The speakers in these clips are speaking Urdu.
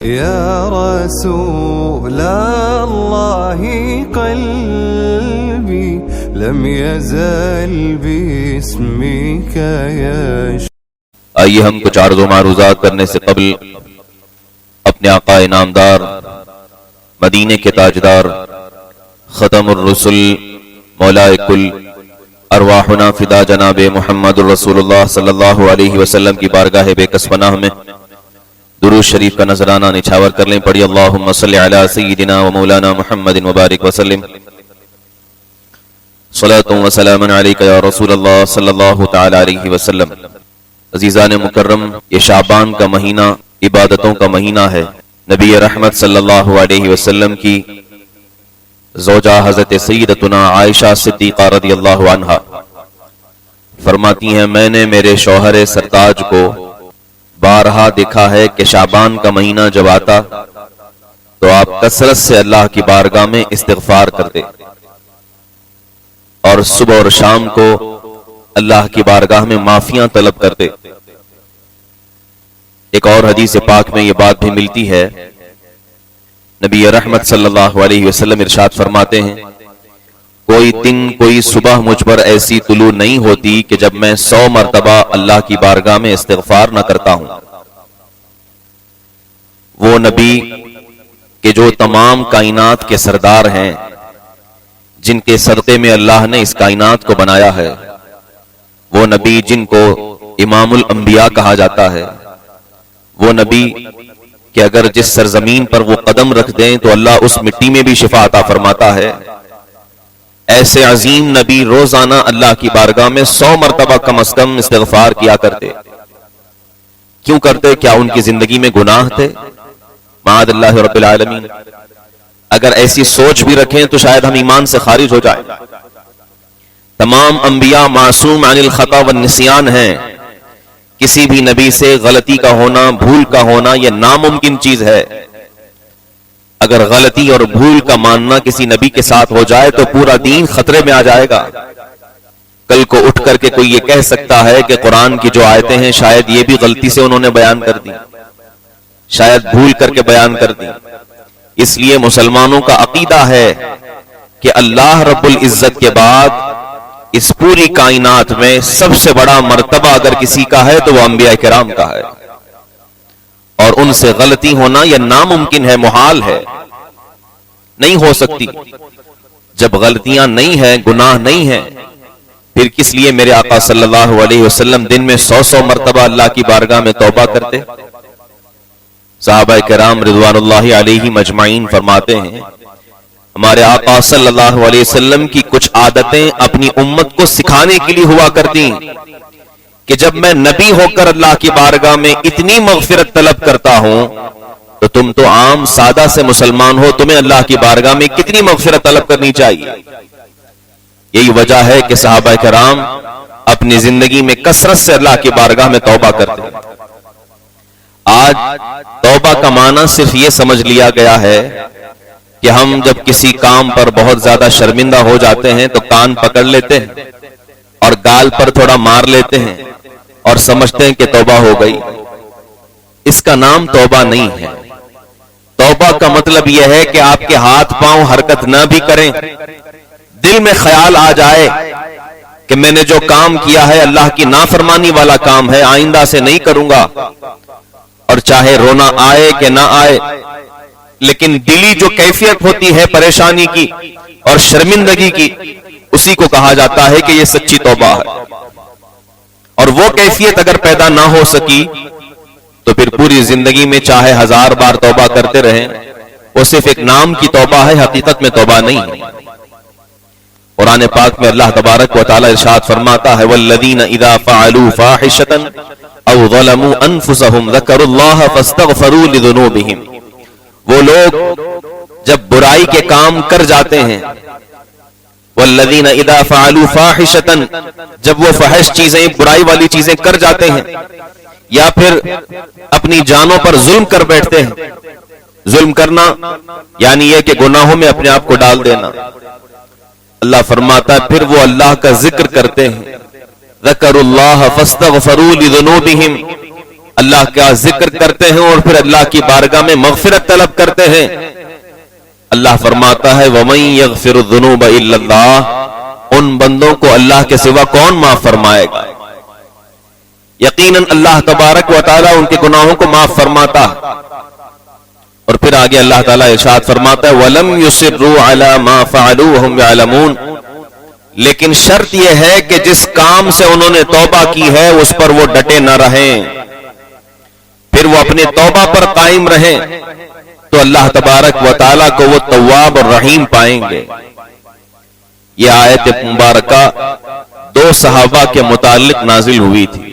يا رسول الله قلبي لم يزل باسمك يشتاق. آئیے ہم کچھ عرض و معروضات کرنے سے قبل اپنے آقا انعامدار مدینے کے تاجدار ختم الرسل مولا کل ارواحنا فدا جناب محمد الرسول اللہ صلی اللہ علیہ وسلم کی بارگاہ بے کس پناہ میں درود شریف کا نذرانہ نچھاور کر لیں. پڑھی اللہم صلی علی سیدنا و مولانا محمد مبارک وسلم. صلاۃ و سلام علیک یا رسول اللہ صلی اللہ تعالی علیہ وسلم. عزیزان مکرم، یہ شعبان کا مہینہ عبادتوں کا مہینہ ہے. نبی رحمت صلی اللہ علیہ وسلم کی زوجہ حضرت سیدتنا عائشہ صدیقہ رضی اللہ عنہا فرماتی ہیں، میں نے میرے شوہر سرتاج کو بارہا دیکھا ہے کہ شعبان کا مہینہ جب آتا تو آپ کثرت سے اللہ کی بارگاہ میں استغفار کرتے اور صبح اور شام کو اللہ کی بارگاہ میں معافیاں طلب کرتے. ایک اور حدیث پاک میں یہ بات بھی ملتی ہے. نبی رحمت صلی اللہ علیہ وسلم ارشاد فرماتے ہیں، کوئی دن کوئی صبح مجھ پر ایسی طلوع نہیں ہوتی کہ جب میں 100 مرتبہ اللہ کی بارگاہ میں استغفار نہ کرتا ہوں. وہ نبی کہ جو تمام کائنات کے سردار ہیں، جن کے صدقے میں اللہ نے اس کائنات کو بنایا ہے، وہ نبی جن کو امام الانبیاء کہا جاتا ہے، وہ نبی کہ اگر جس سرزمین پر وہ قدم رکھ دیں تو اللہ اس مٹی میں بھی شفا عطا فرماتا ہے، ایسے عظیم نبی روزانہ اللہ کی بارگاہ میں 100 مرتبہ کم از کم استغفار کیا کرتے. کیوں کرتے؟ کیا ان کی زندگی میں گناہ تھے؟ معاذ اللہ رب العالمین. اگر ایسی سوچ بھی رکھیں تو شاید ہم ایمان سے خارج ہو جائیں. تمام انبیاء معصوم عن الخطا والنسیان ہیں. کسی بھی نبی سے غلطی کا ہونا، بھول کا ہونا یہ ناممکن چیز ہے. اگر غلطی اور بھول کا ماننا کسی نبی کے ساتھ ہو جائے تو پورا دین خطرے میں آ جائے گا. کل کو اٹھ کر کے کوئی یہ کہہ سکتا ہے کہ قرآن کی جو آیتیں ہیں شاید یہ بھی غلطی سے انہوں نے بیان کر دی، شاید بھول کر کے بیان کر دی. اس لیے مسلمانوں کا عقیدہ ہے کہ اللہ رب العزت کے بعد اس پوری کائنات میں سب سے بڑا مرتبہ اگر کسی کا ہے تو وہ انبیاء کرام کا ہے، اور ان سے غلطی ہونا یہ ناممکن ہے، محال ہے، نہیں ہو سکتی. جب غلطیاں نہیں ہیں، گناہ نہیں ہیں، پھر کس لیے میرے آقا صلی اللہ علیہ وسلم دن میں 100 مرتبہ اللہ کی بارگاہ میں توبہ کرتے؟ صحابہ کرام رضوان اللہ علیہ مجمعین فرماتے ہیں، ہمارے آقا صلی اللہ علیہ وسلم کی کچھ عادتیں اپنی امت کو سکھانے کے لیے ہوا کرتی کہ جب میں نبی ہو کر اللہ کی بارگاہ میں اتنی مغفرت طلب کرتا ہوں تو تم تو عام سادہ سے مسلمان ہو، تمہیں اللہ کی بارگاہ میں کتنی مغفرت طلب کرنی چاہیے. یہی وجہ ہے کہ صحابہ کرام اپنی زندگی میں کثرت سے اللہ کی بارگاہ میں توبہ کرتے ہیں. آج توبہ کا معنی صرف یہ سمجھ لیا گیا ہے کہ ہم جب کسی کام پر بہت زیادہ شرمندہ ہو جاتے ہیں تو کان پکڑ لیتے ہیں اور گال پر تھوڑا مار لیتے ہیں اور سمجھتے ہیں کہ توبہ ہو گئی. اس کا نام توبہ نہیں ہے. توبہ کا مطلب یہ ہے کہ آپ کے ہاتھ پاؤں حرکت نہ بھی کریں، دل میں خیال آ جائے کہ میں نے جو کام کیا ہے اللہ کی نافرمانی والا کام ہے، آئندہ سے نہیں کروں گا، اور چاہے رونا آئے کہ نہ آئے، لیکن دلی جو کیفیت ہوتی ہے پریشانی کی اور شرمندگی کی، اسی کو کہا جاتا ہے کہ یہ سچی توبہ ہے. اور وہ کیفیت اگر پیدا نہ ہو سکی تو پھر پوری زندگی میں چاہے 1000 بار توبہ کرتے رہیں، وہ صرف ایک نام کی توبہ ہے، حقیقت میں توبہ نہیں ہے. قرآن پاک میں اللہ تبارک و تعالی ارشاد فرماتا ہے، والذین اذا فعلوا فاحشۃ او ظلموا انفسهم ذکروا اللہ فاستغفروا لذنوبہم. وہ لوگ جب برائی کے کام کر جاتے ہیں، والذین اذا فعلوا فاحشۃ، جب وہ فحش چیزیں، برائی والی چیزیں کر جاتے ہیں، یا پھر اپنی جانوں پر ظلم کر بیٹھتے ہیں. ظلم کرنا یعنی یہ کہ گناہوں میں اپنے آپ کو ڈال دینا. اللہ فرماتا ہے پھر وہ اللہ کا ذکر کرتے ہیں، ذکروا اللہ فاستغفروا لذنوبہم، اللہ کا ذکر کرتے ہیں اور پھر اللہ کی بارگاہ میں مغفرت طلب کرتے ہیں، اللہ فرماتا ہے وَمَن يَغْفِرُ الذُّنُوبَ إِلَّا اللَّهُ، ان بندوں کو اللہ کے سوا کون معاف فرمائے گا؟ یقیناً اللہ تبارک و تعالیٰ ان کے گناہوں کو معاف فرماتا ہے۔ اور پھر آگے اللہ تعالیٰ ارشاد فرماتا ہے وَلَمْ يُصِرُّوا عَلَى مَا فَعَلُوا وَهُمْ يَعْلَمُونَ، لیکن شرط یہ ہے کہ جس کام سے انہوں نے توبہ کی ہے اس پر وہ ڈٹے نہ رہیں، پھر وہ اپنے توبہ پر قائم رہیں تو اللہ تبارک و تعالیٰ کو وہ تواب اور رحیم پائیں گے۔ یہ آیت مبارکہ دو صحابہ کے متعلق نازل ہوئی تھی،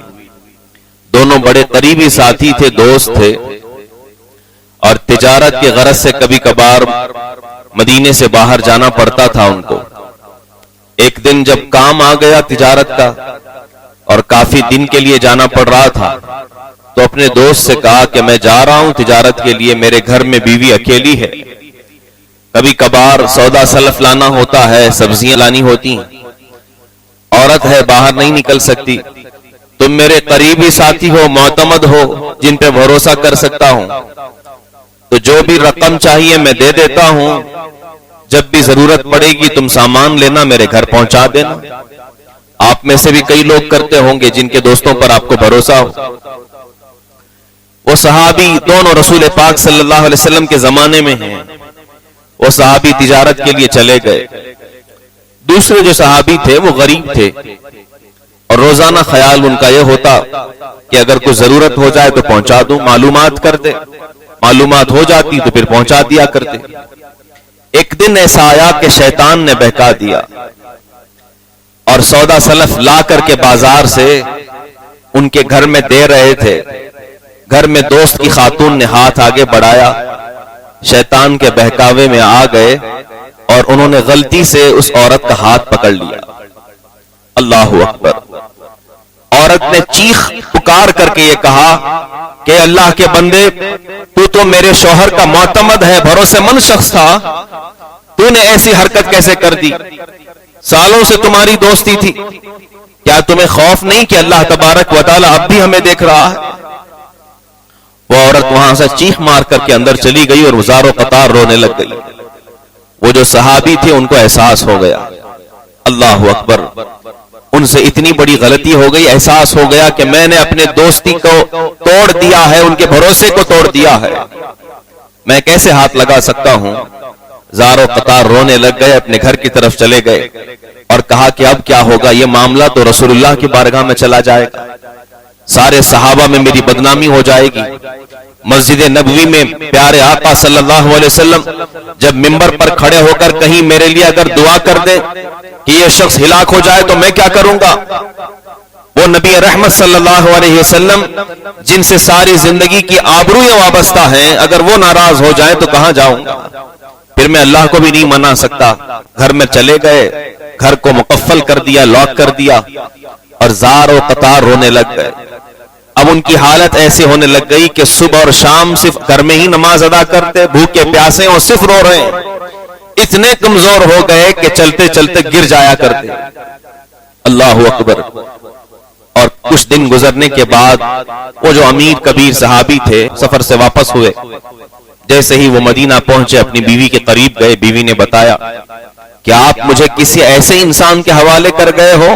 دونوں بڑے قریبی ساتھی تھے، دوست تھے، اور تجارت کے غرض سے کبھی کبھار مدینے سے باہر جانا پڑتا تھا ان کو۔ ایک دن جب کام آ گیا تجارت کا اور کافی دن کے لیے جانا پڑ رہا تھا تو اپنے دوست سے کہا کہ میں جا رہا ہوں تجارت کے لیے، میرے گھر میں بیوی اکیلی ہے، کبھی کبھار سودا سلف لانا ہوتا ہے، سبزیاں لانی ہوتی ہیں، عورت ہے باہر نہیں نکل سکتی، تم میرے قریبی ساتھی ہو، معتمد ہو، جن پہ بھروسہ کر سکتا ہوں، تو جو بھی رقم چاہیے میں دے دیتا ہوں، جب بھی ضرورت پڑے گی تم سامان لینا، میرے گھر پہنچا دینا۔ آپ میں سے بھی کئی لوگ کرتے ہوں گے جن کے دوستوں پر آپ کو بھروسہ ہو۔ وہ صحابی دونوں رسول پاک صلی اللہ علیہ وسلم کے زمانے میں ہیں، وہ صحابی تجارت کے لیے چلے گئے۔ دوسرے جو صحابی تھے وہ غریب تھے اور روزانہ خیال ان کا یہ ہوتا کہ اگر کوئی ضرورت ہو جائے تو پہنچا دوں، معلومات کر دے، معلومات ہو جاتی تو پھر پہنچا دیا کرتے۔ ایک دن ایسا آیا کہ شیطان نے بہکا دیا اور سودا سلف لا کر کے بازار سے ان کے گھر میں دے رہے تھے، گھر میں دوست کی خاتون نے ہاتھ آگے بڑھایا، شیطان کے بہکاوے میں آ گئے اور انہوں نے غلطی سے اس عورت کا ہاتھ پکڑ لیا۔ اللہ اکبر! عورت نے چیخ پکار کر کے یہ کہا کہ اللہ کے بندے، تو میرے شوہر کا معتمد ہے، بھروسے مند شخص تھا، تو نے ایسی حرکت کیسے کر دی؟ سالوں سے تمہاری دوستی تھی، کیا تمہیں خوف نہیں کہ اللہ تبارک و تعالی اب بھی ہمیں دیکھ رہا ہے؟ وہ عورت وہاں سے چیخ مار کر کے اندر چلی گئی اور وزاروں قطار رونے لگ گئی۔ وہ جو صحابی تھے ان کو احساس ہو گیا، اللہ اکبر، ان سے اتنی بڑی غلطی ہو گئی، احساس ہو گیا کہ میں نے اپنے دوستی کو توڑ دیا ہے، ان کے بھروسے کو توڑ دیا ہے، میں کیسے ہاتھ لگا سکتا ہوں؟ زاروں قطار رونے لگ گئے، اپنے گھر کی طرف چلے گئے اور کہا کہ اب کیا ہوگا، یہ معاملہ تو رسول اللہ کی بارگاہ میں چلا جائے گا، سارے صحابہ میں میری بدنامی ہو جائے گی۔ مسجد نبوی میں پیارے آقا صلی اللہ علیہ وسلم جب منبر پر کھڑے ہو کر کہیں میرے لیے اگر دعا کر دیں کہ یہ شخص ہلاک ہو جائے تو میں کیا کروں گا؟ وہ نبی رحمت صلی اللہ علیہ وسلم جن سے ساری زندگی کی آبروئیں وابستہ ہیں، اگر وہ ناراض ہو جائیں تو کہاں جاؤں گا؟ پھر میں اللہ کو بھی نہیں منا سکتا۔ گھر میں چلے گئے، گھر کو مقفل کر دیا، لاک کر دیا اور زار و قطار رونے لگ گئے۔ اب ان کی حالت ایسے ہونے لگ گئی کہ صبح اور شام صرف گھر میں ہی نماز ادا کرتے، بھوکے پیاسے اور صرف رو رہے ہیں، اتنے کمزور ہو گئے کہ چلتے چلتے گر جایا کرتے۔ اللہ اکبر! اور کچھ دن گزرنے کے بعد وہ جو امیر کبیر صحابی تھے سفر سے واپس ہوئے، جیسے ہی وہ مدینہ پہنچے اپنی بیوی کے قریب گئے، بیوی نے بتایا کہ آپ مجھے کسی ایسے انسان کے حوالے کر گئے ہو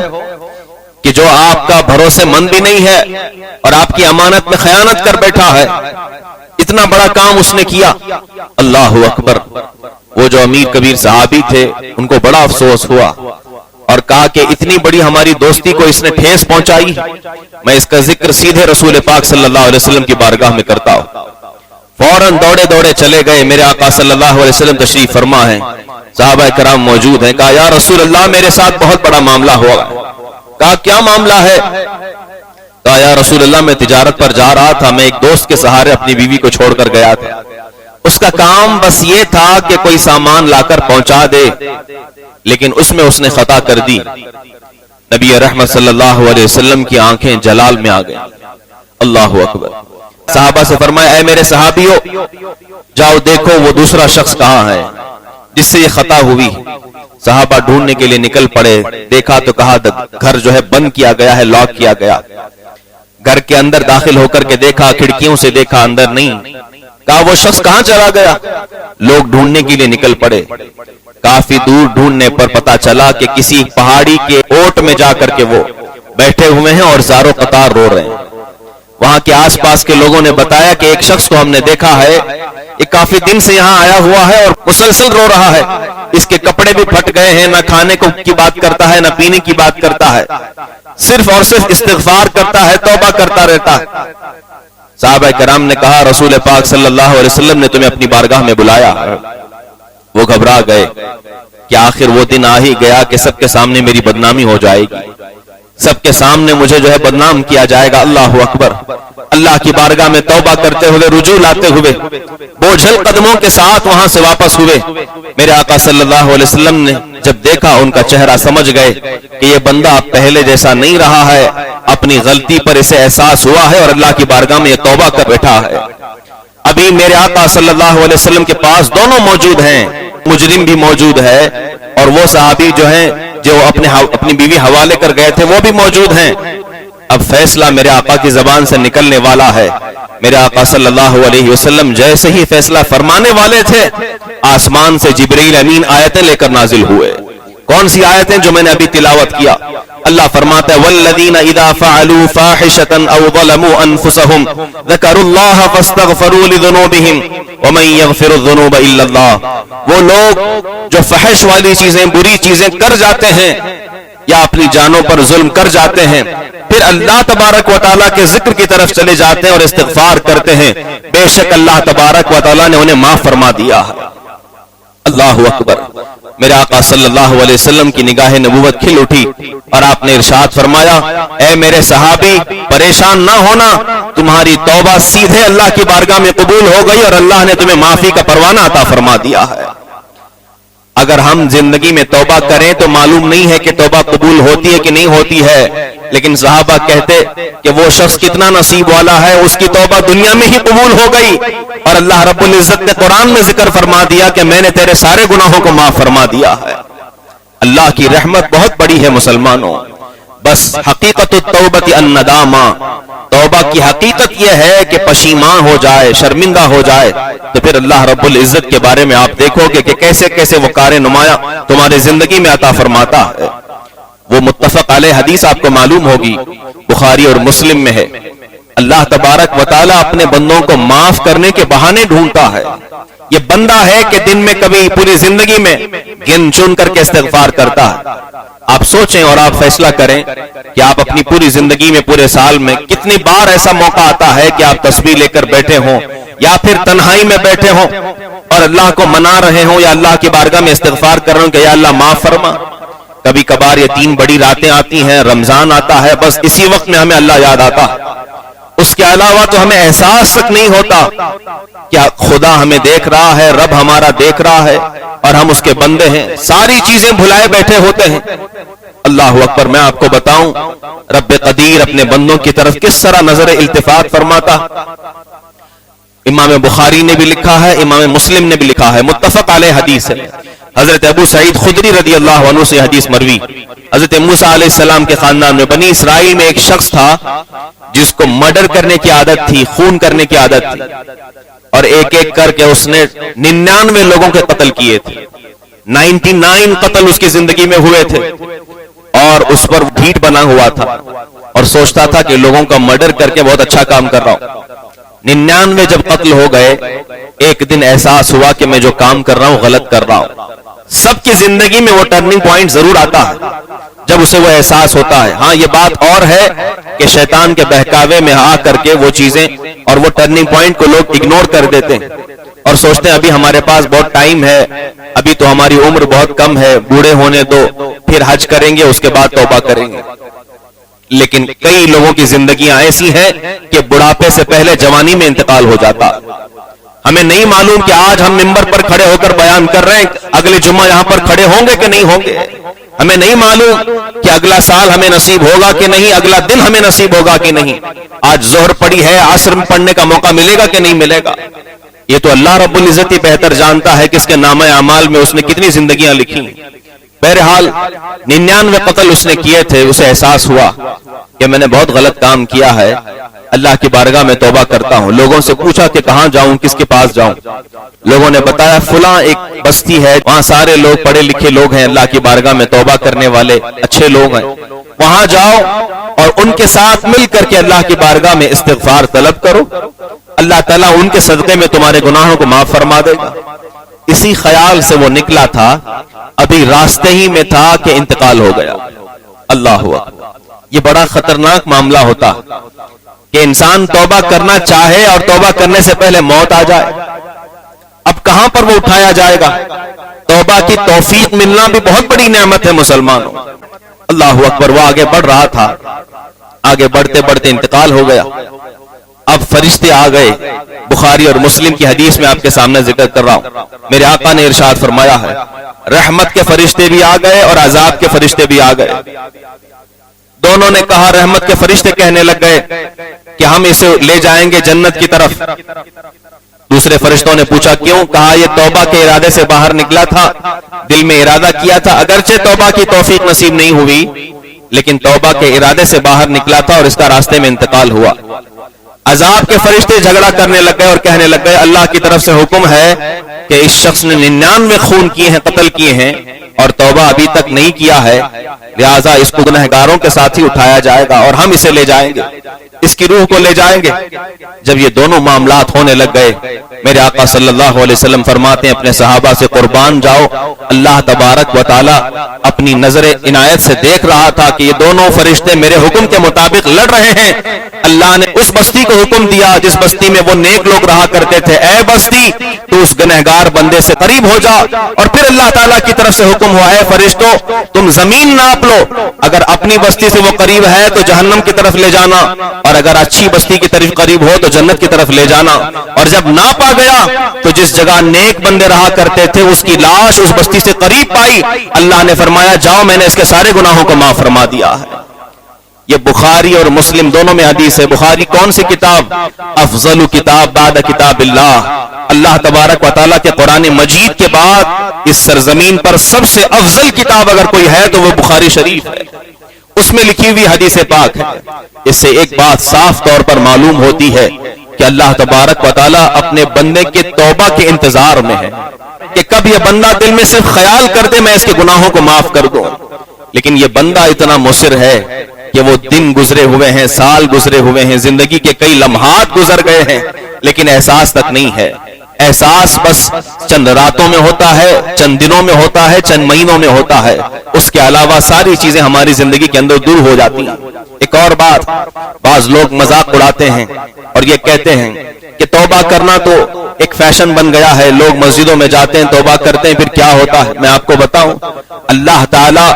کہ جو آپ کا بھروسے مند بھی نہیں ہے اور آپ کی امانت میں خیانت کر بیٹھا ہے، اتنا بڑا کام اس نے کیا۔ اللہ اکبر! وہ جو امیر کبیر صحابی تھے ان کو بڑا افسوس ہوا اور کہا کہ اتنی بڑی ہماری دوستی کو اس نے ٹھیس پہنچائی، میں اس کا ذکر سیدھے رسول پاک صلی اللہ علیہ وسلم کی بارگاہ میں کرتا ہوں۔ فوراً دوڑے دوڑے چلے گئے، میرے آقا صلی اللہ علیہ وسلم تشریف فرما ہیں، صحابہ کرام موجود ہیں، کہا یا رسول اللہ میرے ساتھ بہت بڑا معاملہ ہوا۔ کہا کیا معاملہ ہے؟ کہا یا رسول اللہ میں تجارت پر جا رہا تھا، میں ایک دوست کے سہارے اپنی بیوی کو چھوڑ کر گیا تھا، اس کا کام بس یہ تھا کہ کوئی سامان لا کر پہنچا دے، لیکن اس میں اس نے خطا کر دی۔ نبی رحمت صلی اللہ علیہ وسلم کی آنکھیں جلال میں آ گئیں۔ اللہ اکبر! صحابہ سے فرمایا اے میرے صحابیوں، جاؤ دیکھو وہ دوسرا شخص کہاں ہے جس سے یہ خطا ہوئی۔ صحابہ ڈھونڈنے کے لیے نکل پڑے، دیکھا تو کہا گھر جو ہے بند کیا گیا ہے، لاک کیا گیا۔ گھر کے اندر داخل ہو کر کے دیکھا، کھڑکیوں سے دیکھا، اندر نہیں. کہا وہ شخص کہاں چلا گیا؟ لوگ ڈھونڈنے کے لیے نکل پڑے. کافی دور ڈھونڈنے پر پتا چلا کہ کسی پہاڑی کے اوٹ میں جا کر کے وہ بیٹھے ہوئے ہیں اور زاروں قطار رو رہے ہیں. وہاں کے آس پاس کے لوگوں نے بتایا کہ ایک شخص کو ہم نے دیکھا ہے، یہ کافی دن سے یہاں آیا ہوا ہے اور مسلسل رو رہا ہے. اس کے کپڑے بھی پھٹ گئے ہیں، نہ کھانے کی بات کرتا ہے، نہ پینے کی بات کرتا ہے، صرف اور صرف استغفار کرتا ہے، توبہ کرتا رہتا ہے. صحابہ کرام نے کہا رسول پاک صلی اللہ علیہ وسلم نے تمہیں اپنی بارگاہ میں بلایا. وہ گھبرا گئے کہ آخر وہ دن آ ہی گیا کہ سب کے سامنے میری بدنامی ہو جائے گی، سب کے سامنے مجھے جو ہے بدنام کیا جائے گا. اللہ اکبر. اللہ کی بارگاہ میں توبہ کرتے ہوئے، رجوع لاتے ہوئے، بوجھل قدموں کے ساتھ وہاں سے واپس ہوئے. میرے آقا صلی اللہ علیہ وسلم نے جب دیکھا ان کا چہرہ سمجھ گئے کہ یہ بندہ اب پہلے جیسا نہیں رہا ہے، اپنی غلطی پر اسے احساس ہوا ہے اور اللہ کی بارگاہ میں یہ توبہ کر بیٹھا ہے. ابھی میرے آقا صلی اللہ علیہ وسلم کے پاس دونوں موجود ہیں، مجرم بھی موجود ہے اور وہ صحابی جو ہیں جو اپنی بیوی حوالے کر گئے تھے وہ بھی موجود ہیں. اب فیصلہ میرے آقا کی زبان سے نکلنے والا ہے. میرے آقا صلی اللہ علیہ وسلم جیسے ہی فیصلہ فرمانے والے تھے، آسمان سے جبرائیل امین آیتیں لے کر نازل ہوئے. کون سی آیتیں؟ جو میں نے ابھی تلاوت کیا. اللہ فرماتا ہے والذین اذا فعلوا فاحشۃ او ظلموا انفسهم ذکروا اللہ فاستغفروا لذنوبهم ومن یغفر الذنوب الا اللہ. وہ لوگ جو فحش والی چیزیں، بری چیزیں کر جاتے ہیں یا اپنی جانوں پر ظلم کر جاتے ہیں، پھر اللہ تبارک و تعالیٰ کے ذکر کی طرف چلے جاتے ہیں اور استغفار کرتے ہیں، بے شک اللہ تبارک و تعالیٰ نے انہیں معاف فرما دیا ہے. اللہ اکبر. میرے آقا صلی اللہ علیہ وسلم کی نگاہ نبوت کھل اٹھی اور آپ نے ارشاد فرمایا اے میرے صحابی پریشان نہ ہونا، تمہاری توبہ سیدھے اللہ کی بارگاہ میں قبول ہو گئی اور اللہ نے تمہیں معافی کا پروانہ عطا فرما دیا ہے. اگر ہم زندگی میں توبہ کریں تو معلوم نہیں ہے کہ توبہ قبول ہوتی ہے کہ نہیں ہوتی ہے، لیکن صحابہ کہتے کہ وہ شخص کتنا نصیب والا ہے، اس کی توبہ دنیا میں ہی قبول ہو گئی اور اللہ رب العزت نے قرآن میں ذکر فرما دیا کہ میں نے تیرے سارے گناہوں کو معاف فرما دیا ہے. اللہ کی رحمت بہت بڑی ہے مسلمانوں. بس حقیقت التوبۃ الندامہ، توبہ کی حقیقت یہ ہے کہ پشیمان ہو جائے، شرمندہ ہو جائے، تو پھر اللہ رب العزت کے بارے میں آپ دیکھو گے کہ کیسے کیسے وہ کار نمایاں تمہارے زندگی میں عطا فرماتا ہے. وہ متفق علیہ حدیث آپ کو معلوم ہوگی، بخاری اور مسلم میں ہے. اللہ تبارک و تعالیٰ اپنے بندوں کو معاف کرنے کے بہانے ڈھونڈتا ہے. یہ بندہ ہے کہ دن میں کبھی پوری زندگی میں گن چن کر کے استغفار کرتا ہے. آپ سوچیں اور آپ فیصلہ کریں کہ آپ اپنی پوری زندگی میں، پورے سال میں کتنی بار ایسا موقع آتا ہے کہ آپ تسبیح لے کر بیٹھے ہوں یا پھر تنہائی میں بیٹھے ہوں اور اللہ کو منا رہے ہوں یا اللہ کی بارگاہ میں استغفار کر رہے ہوں کہ یا اللہ معاف فرما. کبھی کبھار یہ 3 بڑی راتیں آتی ہیں، رمضان آتا ہے، بس اسی وقت میں ہمیں اللہ یاد آتا ہے. اس کے علاوہ تو ہمیں احساس تک نہیں ہوتا کیا خدا ہمیں دیکھ رہا ہے، رب ہمارا دیکھ رہا ہے اور ہم اس کے بندے ہیں. ساری چیزیں بھلائے بیٹھے ہوتے ہیں. اللہ اکبر. میں آپ کو بتاؤں رب قدیر اپنے بندوں کی طرف کس طرح نظر التفات فرماتا. امام بخاری نے بھی لکھا ہے، امام مسلم نے بھی لکھا ہے، متفق علیہ حدیث ہے. حضرت ابو سعید خدری رضی اللہ عنہ سے حدیث مروی. حضرت موسیٰ علیہ السلام کے خاندان میں بنی اسرائیل میں ایک شخص تھا جس کو مرڈر کرنے کی عادت تھی، خون کرنے کی عادت تھی، اور ایک ایک کر کے اس نے 99 لوگوں کے قتل کیے تھے. 99 قتل اس کی زندگی میں ہوئے تھے اور اس پر ڈھیٹ بنا ہوا تھا اور سوچتا تھا کہ لوگوں کا مرڈر کر کے بہت اچھا کام کر رہا ہوں. 99 جب قتل ہو گئے، ایک دن احساس ہوا کہ میں جو کام کر رہا ہوں غلط کر رہا ہوں. سب کی زندگی میں وہ ٹرننگ پوائنٹ ضرور آتا ہے جب اسے وہ احساس ہوتا ہے. ہاں یہ بات اور ہے کہ شیطان کے بہکاوے میں آ کر کے وہ چیزیں اور وہ ٹرننگ پوائنٹ کو لوگ اگنور کر دیتے ہیں اور سوچتے ہیں ابھی ہمارے پاس بہت ٹائم ہے، ابھی تو ہماری عمر بہت کم ہے، بوڑھے ہونے دو، پھر حج کریں گے، اس کے بعد توبہ کریں گے. لیکن کئی لوگوں کی زندگیاں ایسی ہیں کہ بڑھاپے سے پہلے جوانی میں انتقال ہو جاتا. ہمیں نہیں معلوم کہ آج ہم ممبر پر کھڑے ہو کر بیان کر رہے ہیں، اگلے جمعہ یہاں پر کھڑے ہوں گے کہ نہیں ہوں گے. ہمیں نہیں معلوم کہ اگلا سال ہمیں نصیب ہوگا کہ نہیں، اگلا دن ہمیں نصیب ہوگا کہ نہیں. آج ظہر پڑی ہے، عصر میں پڑھنے کا موقع ملے گا کہ نہیں ملے گا. یہ تو اللہ رب العزت ہی بہتر جانتا ہے کہ اس کے نامہ اعمال میں اس نے کتنی زندگیاں لکھی. بہرحال 99 قتل اس نے کیے تھے. اسے احساس ہوا کہ میں نے بہت غلط کام کیا ہے, اللہ کی بارگاہ میں توبہ کرتا ہوں. لوگوں سے پوچھا کہ کہاں جاؤں, کس کے پاس جاؤں. لوگوں نے بتایا فلاں ایک بستی ہے, وہاں سارے لوگ پڑھے لکھے لوگ ہیں, اللہ کی بارگاہ میں توبہ کرنے والے اچھے لوگ ہیں, وہاں جاؤ اور ان کے ساتھ مل کر کے اللہ کی بارگاہ میں استغفار طلب کرو, اللہ تعالیٰ ان کے صدقے میں تمہارے گناہوں کو معاف فرما دے گا. اسی خیال سے وہ نکلا تھا, ابھی راستے ہی میں تھا کہ انتقال ہو گیا. اللہ اکبر. یہ بڑا خطرناک معاملہ ہوتا کہ انسان توبہ کرنا چاہے اور توبہ کرنے سے پہلے موت آ جائے. اب کہاں پر وہ اٹھایا جائے گا؟ توبہ کی توفیق ملنا بھی بہت بڑی نعمت ہے مسلمانوں. اللہ اکبر. وہ آگے بڑھ رہا تھا, آگے بڑھتے بڑھتے انتقال ہو گیا. اب فرشتے آ گئے. بخاری اور مسلم کی حدیث میں آپ کے سامنے ذکر کر رہا ہوں. میرے آقا نے ارشاد فرمایا ہے, رحمت کے فرشتے بھی آ گئے اور عذاب کے فرشتے بھی آ گئے. دونوں نے کہا, رحمت کے فرشتے کہنے لگ گئے کہ ہم اسے لے جائیں گے جنت کی طرف. دوسرے فرشتوں نے پوچھا کیوں؟ کہا یہ توبہ کے ارادے سے باہر نکلا تھا, دل میں ارادہ کیا تھا, اگرچہ توبہ کی توفیق نصیب نہیں ہوئی لیکن توبہ کے ارادے سے باہر نکلا تھا اور اس کا راستے میں انتقال ہوا. عذاب کے فرشتے جھگڑا کرنے لگ گئے اور کہنے لگ گئے اللہ کی طرف سے حکم ہے کہ اس شخص نے 99 خون کیے ہیں, قتل کیے ہیں اور توبہ ابھی تک نہیں کیا ہے, لہذا اس کو گنہگاروں کے ساتھ ہی اٹھایا جائے گا اور ہم اسے لے جائیں گے, اس کی روح کو لے جائیں گے. جب یہ دونوں معاملات ہونے لگ گئے, میرے آقا صلی اللہ علیہ وسلم فرماتے ہیں اپنے صحابہ سے قربان جاؤ, اللہ تبارک و تعالی اپنی نظر عنایت سے دیکھ رہا تھا کہ یہ دونوں فرشتے میرے حکم کے مطابق لڑ رہے ہیں. اللہ نے اس بستی کو حکم دیا جس بستی میں وہ نیک لوگ رہا کرتے تھے, اے بستی تو اس گنہگار بندے سے قریب ہو جا. اور پھر اللہ تعالیٰ کی طرف سے حکم ہوا, اے فرشتوں تم زمین ناپ لو, اگر اپنی بستی سے وہ قریب ہے تو جہنم کی طرف لے جانا, اور اگر اچھی بستی کی طرف قریب ہو تو جنت کی طرف لے جانا. اور جب ناپا گیا تو جس جگہ نیک بندے رہا کرتے تھے اس کی لاش اس بستی سے قریب پائی. اللہ نے فرمایا جاؤ, میں نے اس کے سارے گناہوں کو معاف فرما دیا ہے. یہ بخاری اور مسلم دونوں میں حدیث ہے. بخاری کون سی کتاب؟ افضل کتاب بعد کتاب اللہ. اللہ تبارک و تعالیٰ کے قرآن مجید کے بعد اس سرزمین پر سب سے افضل کتاب اگر کوئی ہے تو وہ بخاری شریف ہے. اس میں لکھی ہوئی حدیث پاک ہے. اس سے ایک بات صاف طور پر معلوم ہوتی ہے کہ اللہ تبارک و تعالیٰ اپنے بندے کے توبہ کے انتظار میں ہے کہ کب یہ بندہ دل میں صرف خیال کر دے میں اس کے گناہوں کو معاف کر دوں. لیکن یہ بندہ اتنا مصر ہے کہ وہ دن گزرے ہوئے ہیں, سال گزرے ہوئے ہیں, زندگی کے کئی لمحات گزر گئے ہیں, لیکن احساس تک نہیں ہے. احساس بس چند راتوں میں ہوتا ہے, چند دنوں میں ہوتا ہے, چند مہینوں میں ہوتا ہے. اس کے علاوہ ساری چیزیں ہماری زندگی کے اندر دور ہو جاتی ہیں. ایک اور بات, بعض لوگ مذاق اڑاتے ہیں اور یہ کہتے ہیں کہ توبہ کرنا تو ایک فیشن بن گیا ہے, لوگ مسجدوں میں جاتے ہیں توبہ کرتے ہیں, پھر کیا ہوتا ہے؟ میں آپ کو بتاؤں, اللہ تعالیٰ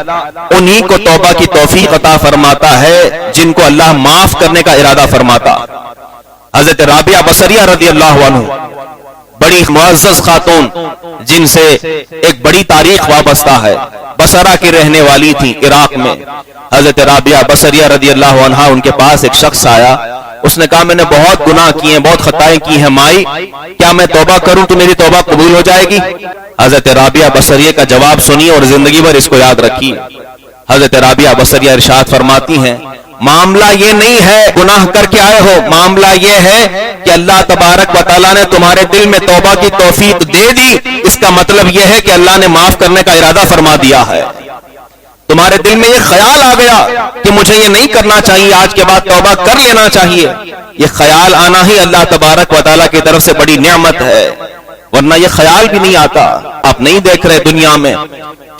انہی کو توبہ کی توفیق عطا فرماتا ہے جن کو اللہ معاف کرنے کا ارادہ فرماتا. حضرت رابعہ بصریہ رضی اللہ عنہ, بڑی معزز خاتون جن سے ایک بڑی تاریخ وابستہ ہے, بصرہ کی رہنے والی تھی عراق میں. حضرت رابعہ بصریہ رضی اللہ عنہ, ان کے پاس ایک شخص آیا, اس نے کہا میں نے بہت گناہ کیے ہیں, بہت خطائیں کی ہیں مائی, کیا میں توبہ کروں تو میری توبہ قبول ہو جائے گی؟ حضرت رابعہ بصریہ کا جواب سنیے اور زندگی بھر اس کو یاد رکھیے. حضرت رابعہ بصریہ ارشاد فرماتی ہیں معاملہ یہ نہیں ہے گناہ کر کے آئے ہو, معاملہ یہ ہے کہ اللہ تبارک و تعالیٰ نے تمہارے دل میں توبہ کی توفیق دے دی, اس کا مطلب یہ ہے کہ اللہ نے معاف کرنے کا ارادہ فرما دیا ہے. تمہارے دل میں یہ خیال آ گیا کہ مجھے یہ نہیں کرنا چاہیے, آج کے بعد توبہ کر لینا چاہیے. یہ خیال آنا ہی اللہ تبارک و تعالیٰ کی طرف سے بڑی نعمت ہے, ورنہ یہ خیال بھی نہیں آتا. آپ نہیں دیکھ رہے دنیا میں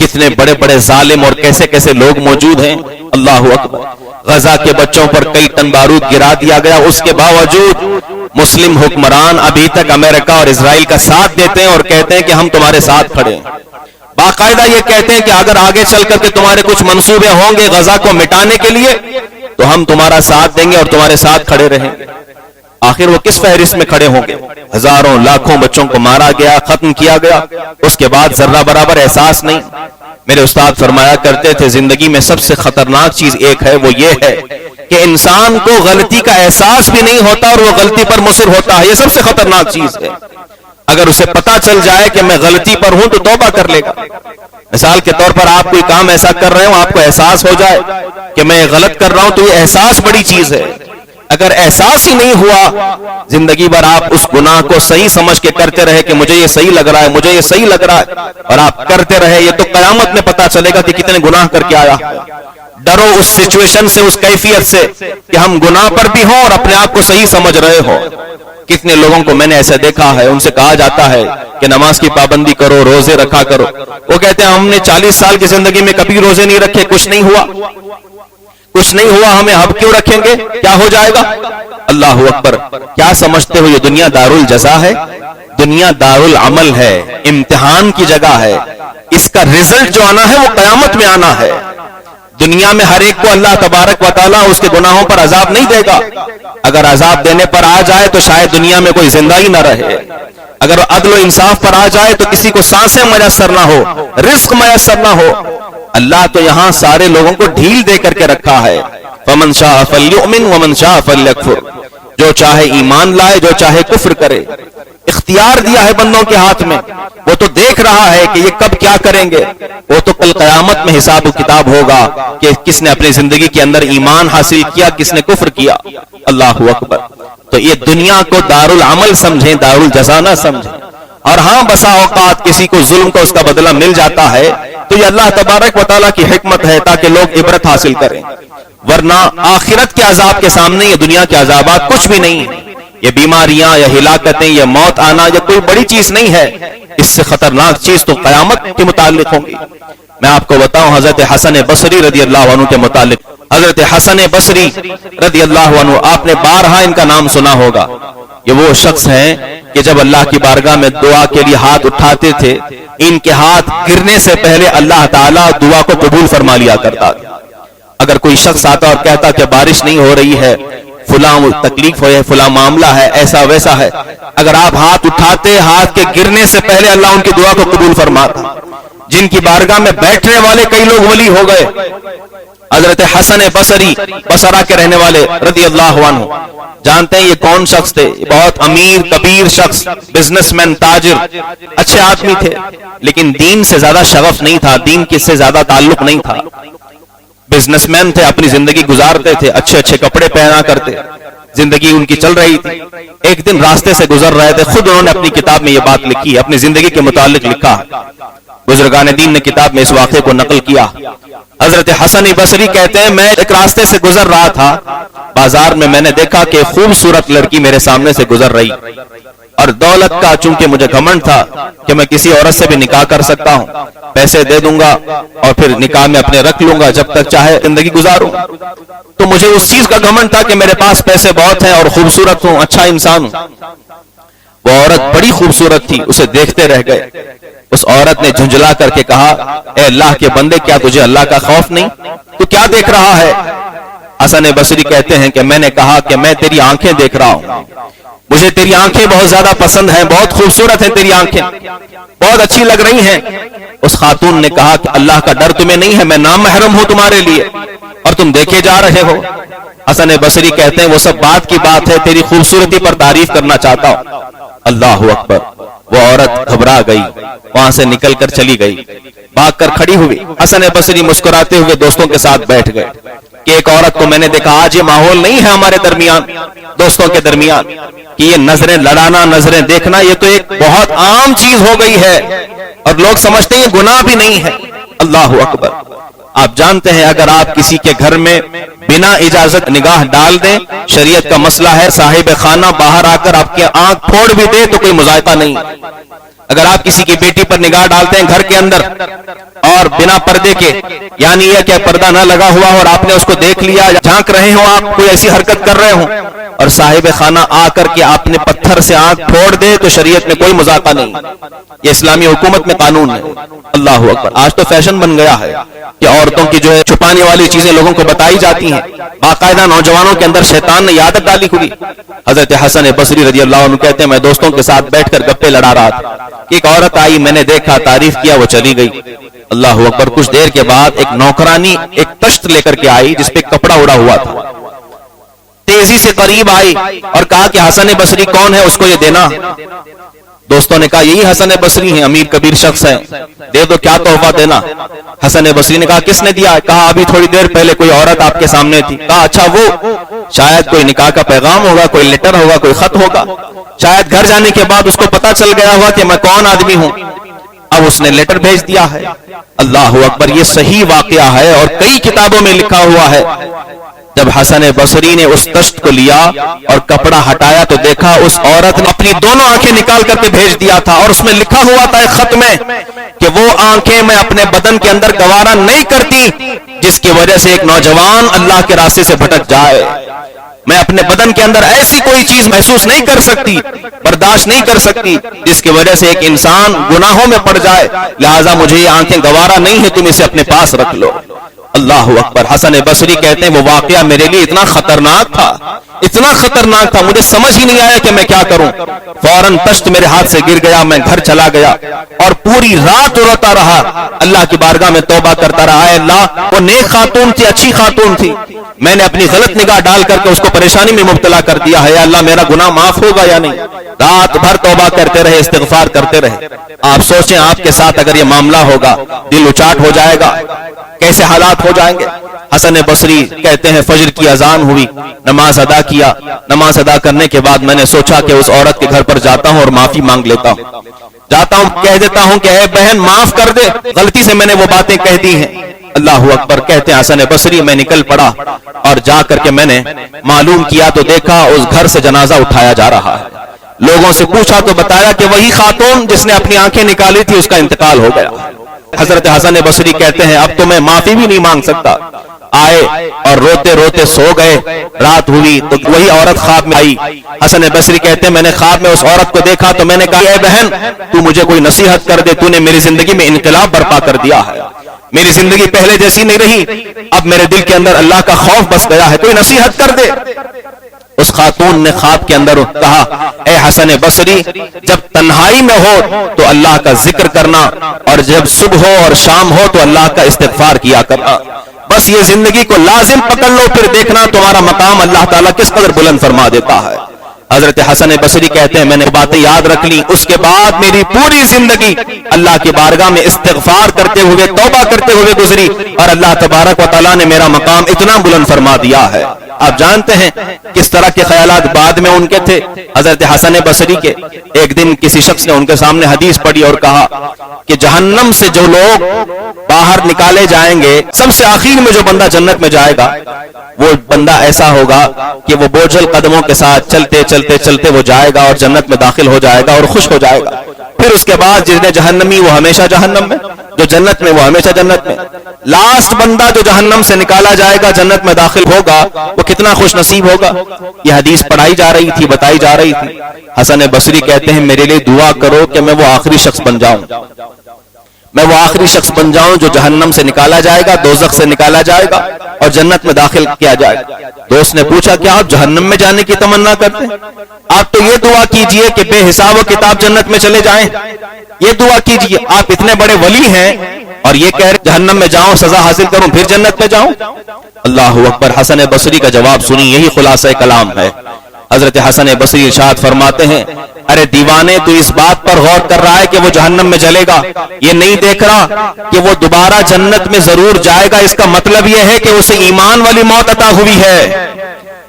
کتنے بڑے بڑے ظالم اور کیسے کیسے لوگ موجود ہیں. اللہ اکبر. غزہ کے بچوں پر کئی ٹن بارود گرا دیا گیا, اس کے باوجود مسلم حکمران ابھی تک امریکہ اور اسرائیل کا ساتھ دیتے ہیں اور کہتے ہیں کہ ہم تمہارے ساتھ کھڑے ہیں. باقاعدہ یہ کہتے ہیں کہ اگر آگے چل کر کے تمہارے کچھ منصوبے ہوں گے غزہ کو مٹانے کے لیے تو ہم تمہارا ساتھ دیں گے اور تمہارے ساتھ کھڑے رہیں گے. آخر وہ کس فہرست میں کھڑے ہوں گے؟ ہزاروں لاکھوں بچوں کو مارا گیا, ختم کیا گیا, اس کے بعد ذرہ برابر احساس نہیں. میرے استاد فرمایا کرتے تھے زندگی میں سب سے خطرناک چیز ایک ہے, وہ یہ ہے کہ انسان کو غلطی کا احساس بھی نہیں ہوتا اور وہ غلطی پر مصر ہوتا ہے. یہ سب سے خطرناک چیز ہے. اگر اسے پتا چل جائے کہ میں غلطی پر ہوں تو توبہ کر لے گا. مثال کے طور پر آپ کوئی کام ایسا کر رہے ہو، آپ کو احساس ہو جائے کہ میں غلط کر رہا ہوں، تو یہ احساس بڑی چیز ہے۔ اگر احساس ہی نہیں ہوا، زندگی بھر آپ اس گناہ کو صحیح سمجھ کے کرتے رہے کہ مجھے یہ صحیح لگ رہا ہے، مجھے یہ صحیح لگ رہا ہے، اور آپ کرتے رہے، یہ تو قیامت میں پتا چلے گا کہ کتنے گناہ کر کے آیا۔ ڈرو اس سچویشن سے، اس کیفیت سے کہ ہم گناہ پر بھی ہوں اور اپنے آپ کو صحیح سمجھ رہے ہو۔ کتنے لوگوں کو میں نے ایسے دیکھا ہے، ان سے کہا جاتا ہے کہ نماز کی پابندی کرو، روزے رکھا کرو، وہ کہتے ہیں ہم نے 40 سال کی زندگی میں کبھی روزے نہیں رکھے، کچھ نہیں ہوا، کچھ نہیں ہوا، ہمیں اب کیوں رکھیں گے، کیا ہو جائے گا؟ اللہ اکبر! کیا سمجھتے ہو یہ دنیا دار الجزا ہے؟ دنیا دار العمل ہے، امتحان کی جگہ ہے۔ اس کا رزلٹ جو آنا ہے وہ قیامت میں آنا ہے۔ دنیا میں ہر ایک کو اللہ تبارک و تعالیٰ اس کے گناہوں پر عذاب نہیں دے گا۔ اگر عذاب دینے پر آ جائے تو شاید دنیا میں کوئی زندہ ہی نہ رہے۔ اگر عدل و انصاف پر آ جائے تو کسی کو سانسیں میسر نہ ہو، رزق میسر نہ ہو۔ اللہ تو یہاں سارے لوگوں کو ڈھیل دے کر کے رکھا ہے۔ فَمَنْ شَاءَ فَلْيُؤْمِنْ وَمَنْ شَاءَ فَلْيَكْفُرْ، جو چاہے ایمان لائے، جو چاہے کفر کرے۔ اختیار دیا ہے بندوں کے ہاتھ میں، وہ تو دیکھ رہا ہے کہ یہ کب کیا کریں گے۔ وہ تو کل قیامت میں حساب و کتاب ہوگا کہ کس نے اپنی زندگی کے اندر ایمان حاصل کیا، کس نے کفر کیا۔ اللہ اکبر! تو یہ دنیا کو دار العمل سمجھیں، دار الجزا نہ سمجھیں۔ اور ہاں، بسا اوقات کسی کو ظلم کا اس کا بدلہ مل جاتا ہے تو یہ اللہ تبارک و تعالیٰ کی حکمت ہے تاکہ لوگ عبرت حاصل کریں، ورنہ آخرت کے عذاب کے سامنے یہ دنیا کے عذابات کچھ بھی نہیں ہیں۔ یہ بیماریاں یا ہلاکتیں یا موت آنا یہ کوئی بڑی چیز نہیں ہے، اس سے خطرناک چیز تو قیامت کے متعلق ہوگی۔ میں آپ کو بتاؤں حضرت حسن بصری رضی اللہ عنہ کے متعلق۔ حضرت حسن بصری رضی اللہ عنہ، آپ نے بارہا ان کا نام سنا ہوگا۔ یہ وہ شخص ہیں کہ جب اللہ کی بارگاہ میں دعا کے لیے ہاتھ اٹھاتے تھے، ان کے ہاتھ گرنے سے پہلے اللہ تعالیٰ دعا کو قبول فرما لیا کرتا تھا۔ اگر کوئی شخص آتا اور کہتا کہ بارش نہیں ہو رہی ہے، فلاں تکلیف ہے، فلاں معاملہ ہے، ایسا ویسا ہے، اگر آپ ہاتھ اٹھاتے، ہاتھ کے گرنے سے پہلے اللہ ان کی دعا کو قبول فرماتا۔ جن کی بارگاہ میں بیٹھنے والے کئی لوگ ولی ہو گئے۔ حضرت حسن بصری، بصرہ کے رہنے والے رضی اللہ عنہ، جانتے ہیں یہ کون شخص تھے؟ بہت امیر کبیر شخص، بزنس مین، تاجر، اچھے آدمی تھے، لیکن دین سے زیادہ شغف نہیں تھا، دین کی سے زیادہ تعلق نہیں تھا۔ بزنس مین تھے، اپنی زندگی گزارتے تھے، اچھے اچھے کپڑے پہنا کرتے، زندگی ان کی چل رہی تھی۔ ایک دن راستے سے گزر رہے تھے، خود انہوں نے اپنی کتاب میں یہ بات لکھی، اپنی زندگی کے متعلق لکھا۔ بزرگان دین نے کتاب میں اس واقعے کو نقل کیا۔ حضرت حسن بصری کہتے ہیں میں ایک راستے سے گزر رہا تھا، بازار میں نے دیکھا کہ خوبصورت لڑکی میرے سامنے سے گزر رہی، اور دولت کا چونکہ مجھے گھمنڈ تھا کہ میں کسی عورت سے بھی نکاح کر سکتا ہوں، پیسے دے دوں گا اور پھر نکاح میں اپنے رکھ لوں گا، جب تک چاہے زندگی گزاروں۔ تو مجھے اس چیز کا گھمنڈ تھا کہ میرے پاس پیسے بہت ہیں اور خوبصورت ہوں، اچھا انسان ہوں۔ وہ عورت بڑی خوبصورت تھی، اسے دیکھتے رہ گئے۔ اس عورت نے جھنجلا کر کے کہا، اے اللہ کے بندے، کیا تجھے اللہ کا خوف نہیں؟ تو کیا دیکھ رہا ہے؟ حسن بصری کہتے ہیں کہ میں نے کہا کہ میں تیری آنکھیں دیکھ رہا ہوں، مجھے تیری آنکھیں بہت زیادہ پسند ہیں، بہت خوبصورت ہیں تیری آنکھیں، بہت اچھی لگ رہی ہیں۔ اس خاتون نے کہا کہ اللہ کا ڈر تمہیں نہیں ہے؟ میں نامحرم ہوں تمہارے لیے اور تم دیکھے جا رہے ہو۔ حسن بصری کہتے ہیں وہ سب بات کی بات ہے، تیری خوبصورتی پر تعریف کرنا چاہتا ہوں۔ اللہ اکبر! وہ عورت گھبرا گئی، وہاں سے نکل کر چلی گئی، بھاگ کر کھڑی ہوئی۔ حسن بصری مسکراتے ہوئے دوستوں کے ساتھ بیٹھ گئے کہ ایک عورت کو میں نے دیکھا۔ آج یہ ماحول نہیں ہے ہمارے درمیان، دوستوں کے درمیان، کہ یہ نظریں لڑانا، نظریں دیکھنا، یہ تو ایک بہت عام چیز ہو گئی ہے اور لوگ سمجھتے ہیں یہ گناہ بھی نہیں ہے۔ اللہ اکبر! آپ جانتے ہیں اگر آپ کسی کے گھر میں بنا اجازت نگاہ ڈال دیں، شریعت کا مسئلہ ہے، صاحب خانہ باہر آ کر آپ کی آنکھ پھوڑ بھی دے تو کوئی مذائقہ نہیں۔ اگر آپ کسی کی بیٹی پر نگاہ ڈالتے ہیں گھر کے اندر اور بنا پردے کے، یعنی یہ کہ پردہ نہ لگا ہوا ہو اور آپ نے اس کو دیکھ لیا، جھانک رہے ہوں، آپ کوئی ایسی حرکت کر رہے ہوں اور صاحب خانہ آ کر کے آپ نے پتھر سے آنکھ پھوڑ دے تو شریعت میں کوئی مذاقہ نہیں۔ یہ اسلامی حکومت میں قانون ہے۔ اللہ اکبر! آج تو فیشن بن گیا ہے کہ عورتوں کی جو ہے چھپانے والی چیزیں لوگوں کو بتائی جاتی ہیں، باقاعدہ نوجوانوں کے اندر شیطان نے عادت ڈالی ہوئی۔ حضرت حسن بصری رضی اللہ عنہ کہتے ہیں میں دوستوں کے ساتھ بیٹھ کر گپے لڑا رہا تھا، ایک عورت آئی، میں نے دیکھا، تعریف کیا، وہ چلی گئی۔ اللہ اکبر! کچھ دیر کے بعد ایک نوکرانی ایک تشت لے کر کے آئی جس پہ کپڑا اڑا ہوا تھا، تیزی سے قریب آئی اور کہا کہ حسن بصری کون ہے، اس کو یہ دینا۔ دوستوں نے کہا یہی حسن بصری ہیں، امیر کبیر شخص ہیں، دے دو، کیا تحفہ دینا؟ حسن بصری نے کہا کس نے دیا؟ کہا ابھی تھوڑی دیر پہلے کوئی عورت آپ کے سامنے تھی۔ کہا اچھا وہ شاید کوئی نکاح کا پیغام ہوگا، کوئی لیٹر ہوگا، کوئی خط ہوگا، شاید گھر جانے کے بعد اس کو پتا چل گیا ہوگا کہ میں کون آدمی ہوں، اب اس نے لیٹر بھیج دیا ہے۔ اللہ اکبر، یہ صحیح واقعہ ہے اور کئی کتابوں میں لکھا ہوا ہے۔ جب حسن بصری نے اس تشت کو لیا اور کپڑا ہٹایا تو دیکھا اس عورت نے اپنی دونوں آنکھیں نکال کر کے بھیج دیا تھا، اور اس میں لکھا ہوا تھا ایک خط میں کہ وہ آنکھیں میں اپنے بدن کے اندر گوارا نہیں کرتی جس کی وجہ سے ایک نوجوان اللہ کے راستے سے بھٹک جائے۔ میں اپنے بدن کے اندر ایسی کوئی چیز محسوس نہیں کر سکتی، برداشت نہیں کر سکتی جس کی وجہ سے ایک انسان گناہوں میں پڑ جائے، لہٰذا مجھے یہ آنکھیں گوارا نہیں ہے، تم اسے اپنے پاس رکھ لو۔ اللہ اکبر۔ حسن بصری کہتے ہیں وہ واقعہ میرے لیے اتنا خطرناک تھا، اتنا خطرناک تھا، مجھے سمجھ ہی نہیں آیا کہ میں کیا کروں۔ فوراً تشت میرے ہاتھ سے گر گیا، میں گھر چلا گیا اور پوری رات روتا رہا، اللہ کی بارگاہ میں توبہ کرتا رہا۔ اے اللہ، وہ نیک خاتون تھی، اچھی خاتون تھی، میں نے اپنی غلط نگاہ ڈال کر کے اس کو پریشانی میں مبتلا کر دیا ہے، اللہ میرا گناہ معاف ہوگا یا نہیں؟ رات بھر توبہ کرتے رہے، استغفار کرتے رہے۔ آپ سوچیں آپ کے ساتھ اگر یہ معاملہ ہوگا، دل اچاٹ ہو جائے گا، کیسے حالات ہو جائیں گے۔ حسن بصری کہتے ہیں فجر کی اذان ہوئی، نماز ادا کیا، نماز ادا کرنے کے بعد میں نے سوچا کہ اس عورت کے گھر پر جاتا ہوں اور معافی مانگ لیتا ہوں، جاتا ہوں کہہ دیتا ہوں کہ اے بہن معاف کر دے، غلطی سے میں نے وہ باتیں کہہ دی ہیں۔ اللہ اکبر۔ کہتے ہیں حسن بصری میں نکل پڑا اور جا کر کے میں نے معلوم کیا تو دیکھا اس گھر سے جنازہ اٹھایا جا رہا ہے۔ لوگوں سے پوچھا تو بتایا کہ وہی خاتون جس نے اپنی آنکھیں نکالی تھی اس کا انتقال ہو گیا۔ حضرت حسن بصری کہتے ہیں اب تو میں معافی بھی نہیں مانگ سکتا، آئے اور روتے روتے سو گئے۔ رات ہوئی تو وہی عورت خواب میں آئی۔ حسن بصری کہتے ہیں میں نے خواب میں اس عورت کو دیکھا تو میں نے کہا اے بہن تو مجھے کوئی نصیحت کر دے، تو نے میری زندگی میں انقلاب برپا کر دیا ہے، میری زندگی پہلے جیسی نہیں رہی، اب میرے دل کے اندر اللہ کا خوف بس گیا ہے، کوئی نصیحت کر دے۔ اس خاتون نے خواب کے اندر کہا اے حسن بصری جب تنہائی میں ہو تو اللہ کا ذکر کرنا، اور جب صبح ہو اور شام ہو تو اللہ کا استغفار کیا کرنا، بس یہ زندگی کو لازم پکڑ لو، پھر دیکھنا تمہارا مقام اللہ تعالیٰ کس قدر بلند فرما دیتا ہے۔ حضرت حسن بصری کہتے ہیں میں نے باتیں یاد رکھ لی، اس کے بعد میری پوری زندگی اللہ کی بارگاہ میں استغفار کرتے ہوئے، توبہ کرتے ہوئے گزری، اور اللہ تبارک و تعالیٰ نے میرا مقام اتنا بلند فرما دیا ہے۔ آپ جانتے ہیں کس طرح کے خیالات بعد میں ان کے تھے حضرت حسن بصری کے۔ ایک دن کسی شخص نے ان کے سامنے حدیث پڑھی اور کہا کہ جہنم سے جو لوگ باہر نکالے جائیں گے، سب سے آخر میں جو بندہ جنت میں جائے گا وہ بندہ ایسا ہوگا کہ وہ بوجھل قدموں کے ساتھ چلتے چلتے چلتے وہ جائے گا اور جنت میں داخل ہو جائے گا اور خوش ہو جائے گا۔ پھر اس کے بعد جتنے جہنمی وہ ہمیشہ جہنم میں، جو جنت میں وہ ہمیشہ جنت میں۔ لاسٹ بندہ جو جہنم سے نکالا جائے گا جنت میں داخل ہوگا وہ کتنا خوش نصیب ہوگا۔ یہ حدیث پڑھائی جا رہی تھی، بتائی جا رہی تھی۔ حسن بصری کہتے ہیں میرے لیے دعا کرو کہ میں وہ آخری شخص بن جاؤں، میں وہ آخری شخص بن جاؤں جو جہنم سے نکالا جائے گا، دوزخ سے نکالا جائے گا اور جنت میں داخل کیا جائے گا۔ دوست نے پوچھا کیا آپ جہنم میں جانے کی تمنا کرتے ہیں؟ آپ تو یہ دعا کیجئے کہ بے حساب و کتاب جنت میں چلے جائیں، یہ دعا کیجئے۔ آپ اتنے بڑے ولی ہیں اور یہ کہہ رہے جہنم میں جاؤں، سزا حاصل کروں، پھر جنت میں جاؤں۔ اللہ اکبر۔ حسن بصری کا جواب سنی، یہی خلاصہ کلام ہے۔ حضرت حسن بصری ارشاد فرماتے ہیں ارے دیوانے تو اس بات پر غور کر رہا ہے کہ وہ جہنم میں جلے گا، یہ نہیں دیکھ رہا کہ وہ دوبارہ جنت میں ضرور جائے گا۔ اس کا مطلب یہ ہے کہ اسے ایمان والی موت عطا ہوئی ہے۔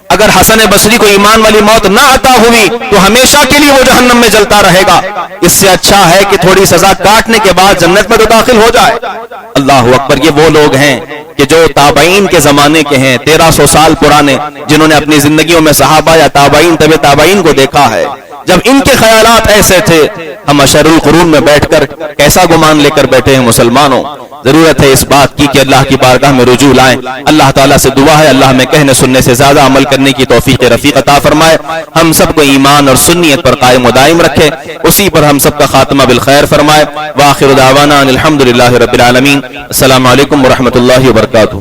اگر حسن بصری کو ایمان والی موت نہ عطا ہوئی تو ہمیشہ کے لیے وہ جہنم میں جلتا رہے گا۔ اس سے اچھا ہے کہ تھوڑی سزا کاٹنے کے بعد جنت میں تو داخل ہو جائے۔ اللہ اکبر۔ یہ وہ لوگ ہیں کہ جو تابعین کے زمانے کے ہیں، 1300 سال پرانے، جنہوں نے اپنی زندگیوں میں صحابہ یا تابعین طب تابعین کو دیکھا ہے۔ جب ان کے خیالات ایسے تھے، ہم اشر القرون میں بیٹھ کر کیسا گمان لے کر بیٹھے ہیں مسلمانوں۔ ضرورت ہے اس بات کی کہ اللہ کی بارگاہ میں رجوع لائیں۔ اللہ تعالیٰ سے دعا ہے اللہ میں کہنے سننے سے زیادہ عمل کرنے کی توفیق رفیق عطا فرمائے، ہم سب کو ایمان اور سنیت پر قائم و دائم رکھے، اسی پر ہم سب کا خاتمہ بالخیر فرمائے۔ وآخر دعوانا الحمدللہ رب العالمین۔ السلام علیکم ورحمۃ اللہ وبرکاتہ۔